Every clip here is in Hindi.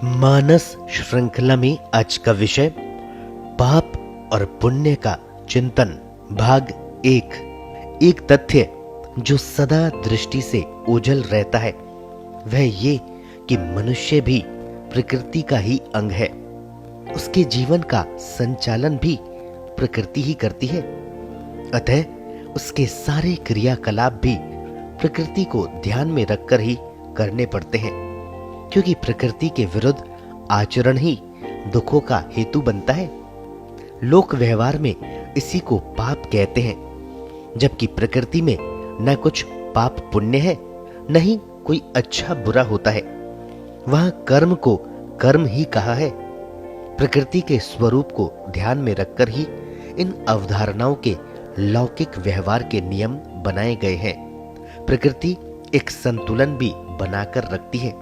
मानस श्रृंखला में आज का विषय पाप और पुण्य का चिंतन भाग एक तथ्य जो सदा दृष्टि से ओझल रहता है वह ये कि मनुष्य भी प्रकृति का ही अंग है। उसके जीवन का संचालन भी प्रकृति ही करती है, अतः उसके सारे क्रियाकलाप भी प्रकृति को ध्यान में रखकर ही करने पड़ते हैं, क्योंकि प्रकृति के विरुद्ध आचरण ही दुखों का हेतु बनता है। लोक व्यवहार में इसी को पाप कहते हैं, जबकि प्रकृति में न कुछ पाप पुण्य है, न ही कोई अच्छा बुरा होता है। वहां कर्म को कर्म ही कहा है। प्रकृति के स्वरूप को ध्यान में रखकर ही इन अवधारणाओं के लौकिक व्यवहार के नियम बनाए गए हैं। प्रकृति एक संतुलन भी बनाकर रखती है।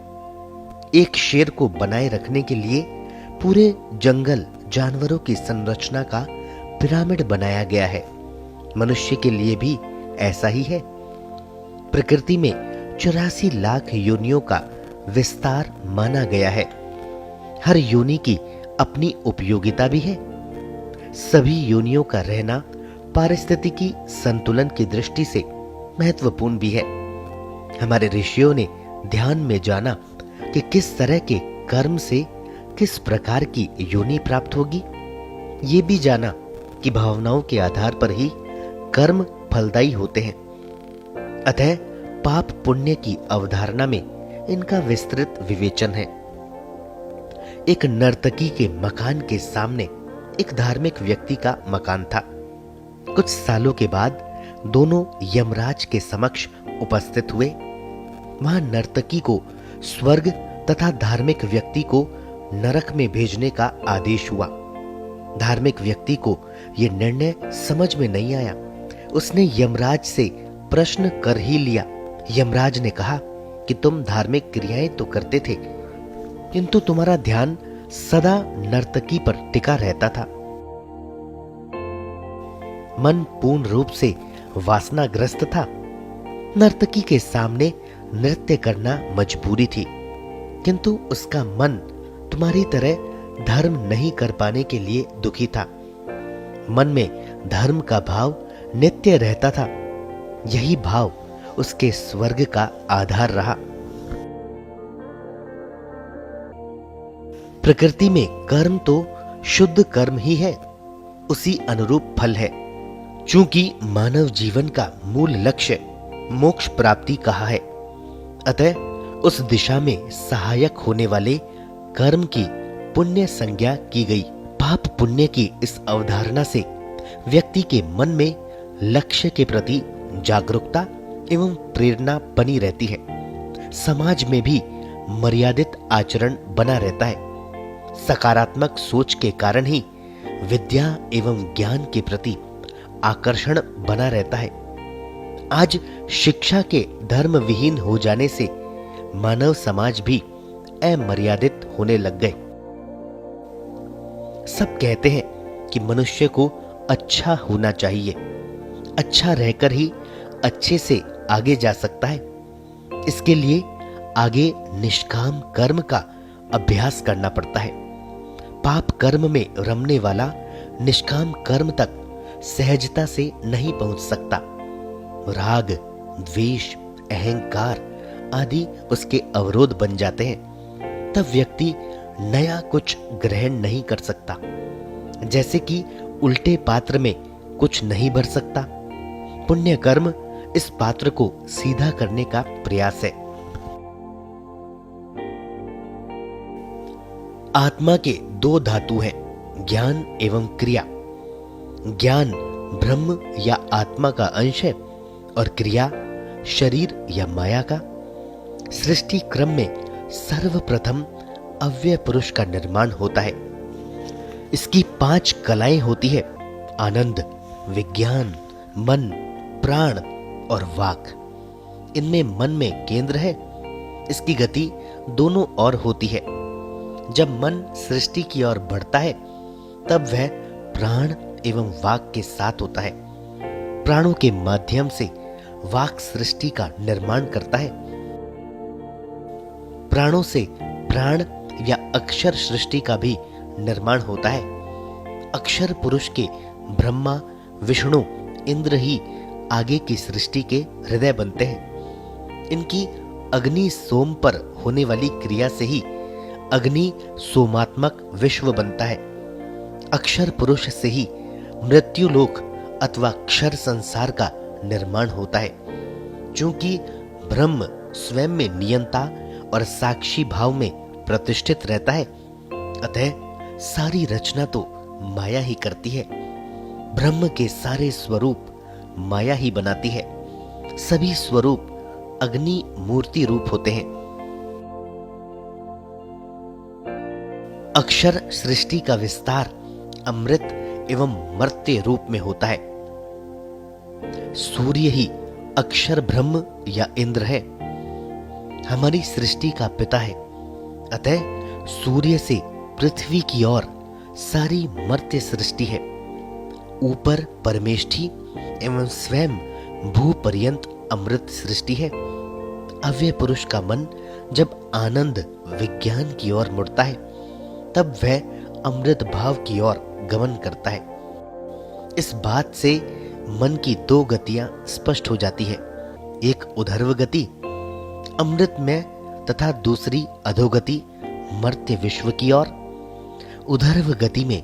एक शेर को बनाए रखने के लिए पूरे जंगल जानवरों की संरचना का पिरामिड बनाया गया है। मनुष्य के लिए भी ऐसा ही है। प्रकृति में 84 लाख योनियों का विस्तार माना गया है। हर योनि की अपनी उपयोगिता भी है। सभी योनियों का रहना पारिस्थितिकी संतुलन की दृष्टि से महत्वपूर्ण भी है। हमारे ऋषियों ने ध्यान में जाना कि किस तरह के कर्म से किस प्रकार की योनि प्राप्त होगी। ये भी जाना कि भावनाओं के आधार पर ही कर्म फलदायी होते हैं। अतः पाप पुण्य की अवधारणा में इनका विस्तृत विवेचन है। एक नर्तकी के मकान के सामने एक धार्मिक व्यक्ति का मकान था। कुछ सालों के बाद दोनों यमराज के समक्ष उपस्थित हुए। वहां नर्तकी को स्वर्ग तथा धार्मिक व्यक्ति को नरक में भेजने का आदेश हुआ। धार्मिक व्यक्ति को यह निर्णय समझ में नहीं आया। उसने यमराज से प्रश्न कर ही लिया। यमराज ने कहा कि तुम धार्मिक क्रियाएं तो करते थे, किंतु तुम्हारा ध्यान सदा नर्तकी पर टिका रहता था। मन पूर्ण रूप से वासनाग्रस्त था। नर्तकी के सामने नृत्य करना मजबूरी थी, किंतु उसका मन तुम्हारी तरह धर्म नहीं कर पाने के लिए दुखी था। मन में धर्म का भाव नित्य रहता था। यही भाव उसके स्वर्ग का आधार रहा। प्रकृति में कर्म तो शुद्ध कर्म ही है, उसी अनुरूप फल है। चूंकि मानव जीवन का मूल लक्ष्य मोक्ष प्राप्ति कहा है, अतः उस दिशा में सहायक होने वाले कर्म की पुण्य संज्ञा की गई। पाप पुण्य की इस अवधारणा से व्यक्ति के मन में लक्ष्य के प्रति जागरूकता एवं प्रेरणा बनी रहती है। समाज में भी मर्यादित आचरण बना रहता है। सकारात्मक सोच के कारण ही विद्या एवं ज्ञान के प्रति आकर्षण बना रहता है। आज शिक्षा के धर्म विहीन हो जाने से मानव समाज भी अमर्यादित होने लग गए। सब कहते हैं कि मनुष्य को अच्छा होना चाहिए, अच्छा रहकर ही अच्छे से आगे जा सकता है। इसके लिए आगे निष्काम कर्म का अभ्यास करना पड़ता है। पाप कर्म में रमने वाला निष्काम कर्म तक सहजता से नहीं पहुंच सकता। राग, द्वेष, अहंकार आदि उसके अवरोध बन जाते हैं। तब व्यक्ति नया कुछ ग्रहण नहीं कर सकता। जैसे कि उल्टे पात्र में कुछ नहीं भर सकता। पुण्य कर्म इस पात्र को सीधा करने का प्रयास है। आत्मा के दो धातु हैं, ज्ञान एवं क्रिया। ज्ञान ब्रह्म या आत्मा का अंश है और क्रिया शरीर या माया का। सृष्टि क्रम में सर्वप्रथम अव्यय पुरुष का निर्माण होता है। इसकी 5 कलाएं होती है: आनंद, विज्ञान, मन, प्राण और वाक। इनमें मन में केंद्र है। इसकी गति दोनों ओर होती है। जब मन सृष्टि की ओर बढ़ता है तब वह प्राण एवं वाक के साथ होता है। प्राणों के माध्यम से वाक सृष्टि का निर्माण करता है। प्राणों से प्राण या अक्षर सृष्टि का भी निर्माण होता है। अक्षर पुरुष के ब्रह्मा, विष्णु, इंद्र ही आगे की सृष्टि के हृदय बनते हैं। इनकी अग्नि सोम पर होने वाली क्रिया से ही अग्नि सोमात्मक विश्व बनता है। अक्षर पुरुष से ही मृत्यु लोक अथवा क्षर संसार का निर्माण होता है। चूंकि ब्रह्म स्वयं में नियंता और साक्षी भाव में प्रतिष्ठित रहता है, अतः सारी रचना तो माया ही करती है। ब्रह्म के सारे स्वरूप माया ही बनाती है। सभी स्वरूप अग्नि मूर्ति रूप होते हैं। अक्षर सृष्टि का विस्तार अमृत एवं मर्त्य रूप में होता है। सूर्य ही अक्षर ब्रह्म या इंद्र है, हमारी सृष्टि का पिता है। अतः सूर्य से पृथ्वी की ओर सारी मर्त्य सृष्टि है। ऊपर परमेष्ठी एवं स्वयं भू पर्यंत अमृत सृष्टि है। अव्यय पुरुष का मन जब आनंद विज्ञान की ओर मुड़ता है, तब वह अमृत भाव की ओर गमन करता है। इस बात से मन की दो गतियां स्पष्ट हो जाती है। एक उधर्व गति अमृत में तथा दूसरी अधोगति मर्त्य विश्व की ओर। उधर्व गति में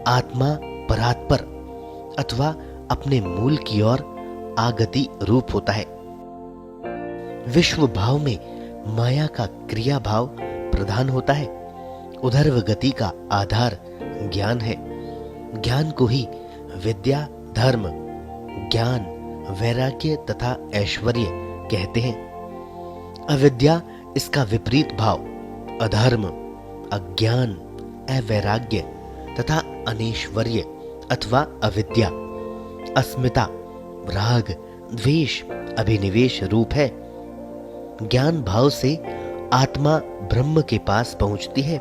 आत्मा परात्पर अथवा अपने मूल की ओर आगति रूप होता है। विश्व भाव में माया का क्रिया भाव प्रधान होता है। उधर्व गति का आधार ज्ञान है। ज्ञान को ही विद्या, धर्म, ज्ञान, वैराग्य तथा ऐश्वर्य कहते हैं। अविद्या इसका विपरीत भाव अधर्म, अज्ञान, अवैराग्य तथा अनैश्वर्य अथवा अविद्या, अस्मिता, राग, द्वेष, अभिनिवेश रूप है। ज्ञान भाव से आत्मा ब्रह्म के पास पहुंचती है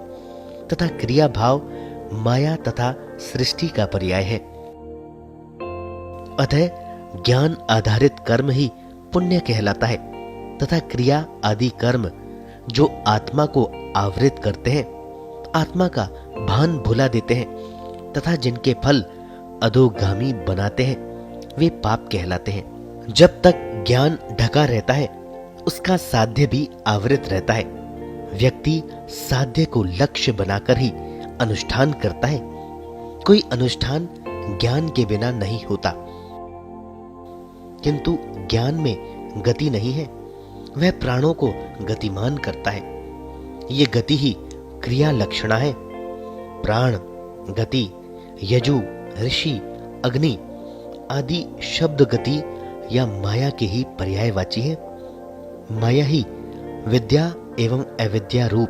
तथा क्रिया भाव माया तथा सृष्टि का पर्याय है। अतः ज्ञान आधारित कर्म ही पुण्य कहलाता है तथा क्रिया आदि कर्म जो आत्मा को आवृत करते हैं, आत्मा का भान भुला देते हैं तथा जिनके फल अधोगामी बनाते हैं, वे पाप कहलाते हैं। जब तक ज्ञान ढका रहता है, उसका साध्य भी आवृत रहता है। व्यक्ति साध्य को लक्ष्य बनाकर ही अनुष्ठान करता है। कोई अनुष्ठान ज्ञान के बिना नहीं होता। किंतु ज्ञान में गति नहीं है, वह प्राणों को गतिमान करता है। ये गति ही क्रिया लक्षणा है। प्राण, गति, यजु, ऋषि, अग्नि आदि शब्द गति या माया के ही पर्यायवाची है। माया ही विद्या एवं अविद्या रूप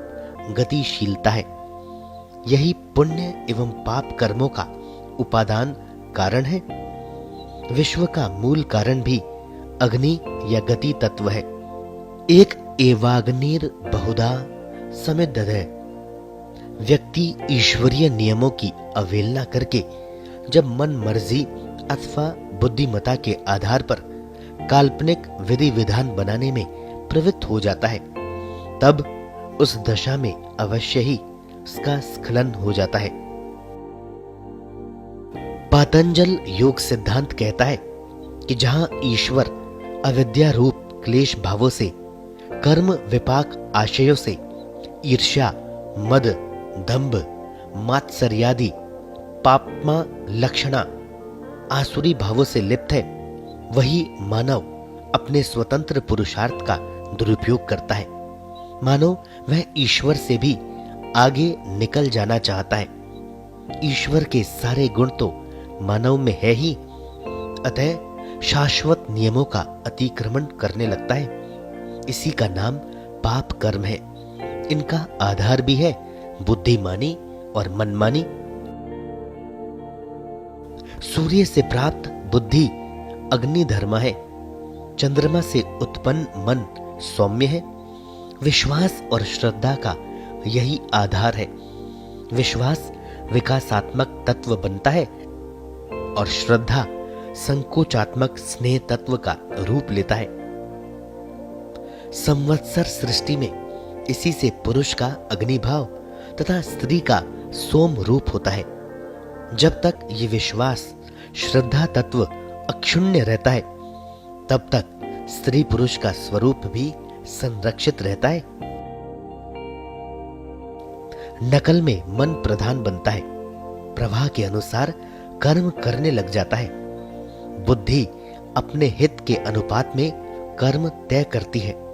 गतिशीलता है। यही पुण्य एवं पाप कर्मों का उपादान कारण है। विश्व का मूल कारण भी अग्नि या गति तत्व है। एक एवाग्निर बहुधा समिद्धते। व्यक्ति ईश्वरीय नियमों की अवहेलना करके जब मन मर्जी अथवा बुद्धिमता के आधार पर काल्पनिक विधि विधान बनाने में प्रवृत्त हो जाता है, तब उस दशा में अवश्य ही उसका स्खलन हो जाता है। पातंजल योग सिद्धांत कहता है कि जहां ईश्वर अविद्या रूप क्लेश भावों से, कर्म विपाक आशयों से, ईर्ष्या, मद, दंभ, मात्सर्यादि पापमा लक्षणा आसुरी भावों से लिप्त है, वही मानव अपने स्वतंत्र पुरुषार्थ का दुरुपयोग करता है। मानो वह ईश्वर से भी आगे निकल जाना चाहता है। ईश्वर के सारे गुण तो मानव में है ही, अतः शाश्वत नियमों का अतिक्रमण करने लगता है। इसी का नाम पाप कर्म है। इनका आधार भी है बुद्धिमानी और मनमानी। सूर्य से प्राप्त बुद्धि अग्नि धर्म है। चंद्रमा से उत्पन्न मन सौम्य है। विश्वास और श्रद्धा का यही आधार है। विश्वास विकासात्मक तत्व बनता है और श्रद्धा संकोचात्मक स्नेह तत्व का रूप लेता है। संवत्सर सृष्टि में इसी से पुरुष का अग्निभाव तथा स्त्री का सोम रूप होता है। जब तक ये विश्वास श्रद्धा तत्व अक्षुण्य रहता है, तब तक स्त्री पुरुष का स्वरूप भी संरक्षित रहता है। नकल में मन प्रधान बनता है, प्रवाह के अनुसार कर्म करने लग जाता है। बुद्धि अपने हित के अनुपात में कर्म तय करती है।